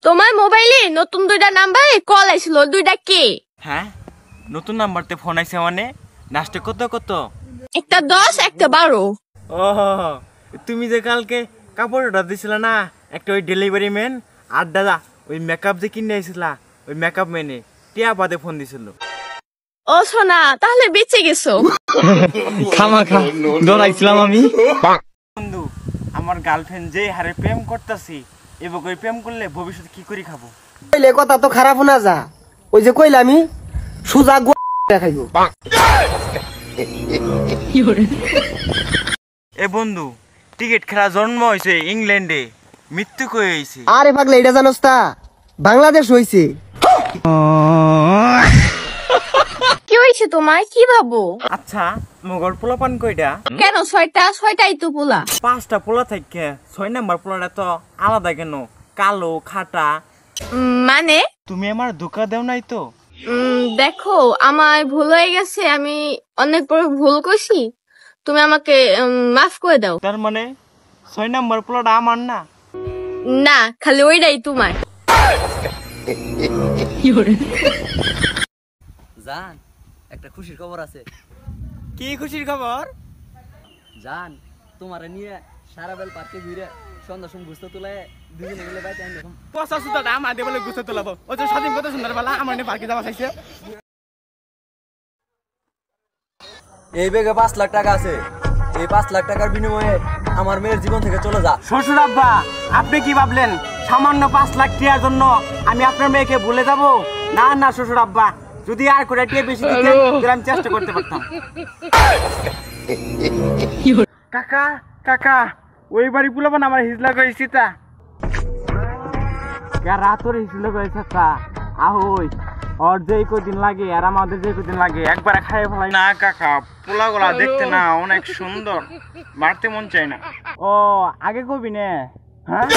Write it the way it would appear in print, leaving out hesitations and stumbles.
তোমার মোবাইলে নতুন দুইটা নাম্বারে কল আইছিল, দুইটা কে? হ্যাঁ, নতুন নাম্বারতে ফোন আইছে মানে নাচটা কত কত? একটা 10 একটা 12। ও তুমি যে কালকে কাপড় অর্ডার দিছিল না, একটা ওই ডেলিভারি ম্যান আর দাদা ওই মেকআপ যে কিনে আইছিলা, ওই মেকআপ ম্যানে টিয়া বাদে ফোন দিছিল। ও সোনা, তাহলে বেঁচে গেছো। খামাখা ডরাইছিলাম আমি। বন্ধু, আমার গার্লফ্রেন্ড যে হারে প্রেম করতেছি, এবার ওই প্রেম করলে ভবিষ্যতে কি করে খাবো? কইলে কথা তো খারাপ না যা, ওই যে কইলে আমি সুজা দেখাইবো। এ বন্ধু, টিকিট খেলা জন্ম হয়েছে ইংল্যান্ডে, মৃত্যু কই হয়েছে। আরে পাগলে, এটা জানোস তা বাংলাদেশ হইছে। কি হয়েছে তোমার, কি ভাবো? আচ্ছা, মগর পোলাপান কয়টা? কেন 6টাই তো পোলা। 5টা পোলা থাকে, 6 নাম্বার পোলাটা তো আলাদা কেন, কালো খাটা? মানে তুমি আমার ধোকা দেও নাই তো? দেখো, আমার ভুল হয়ে গেছে, আমি অনেক বড় ভুল করছি, তুমি আমাকে মাফ করে দাও। তার মানে 6 নাম্বার পোলাটা আমার না? না, খালি ওইটাই তোমার। জান, একটা খুশির খবর আছে। কি খুশির খবর? জান, তোমারে নিয়ে সারা বেল পার্কে ঘুরে সন্ধ্যা সময় গুস্ত তুলে দুজনে মিলে বাইতে আনি এরকম। পচা সুতাটা আমার দিয়ে বলে গুছে তোলাবো। ও যে স্বাধীন কত সুন্দর বেলা আমার নিয়ে পার্কে যাওয়া চাইছে। এই ব্যাগে 5 লাখ টাকা আছে, এই 5 লাখ টাকার বিনিময়ে আমার মেয়ের জীবন থেকে চলে যা। শ্বশুর আব্বা, আপনি কি ভাবলেন সামান্য 5 লাখ টাকার জন্য আমি আপনার মেয়েকে ভুলে যাব? না না শ্বশুর আব্বা, যদি আর করে টিয়া বেশি দিতেন তাহলে আমি চেষ্টা করতে পারতাম। কাকা কাকা, ওই বাড়ি পুলাবান আমার হিজলা কইছি তা রাতরে হিজলা কইছে তা আহই ওর যে কদিন লাগে আর আমাদের যে কদিন লাগে একবার খাইয়ে ফেলাই না। কাকা, পোলাগুলা দেখতে না অনেক সুন্দর, মারতে মন চাই না। ও আগে কবি নে। হ্যাঁ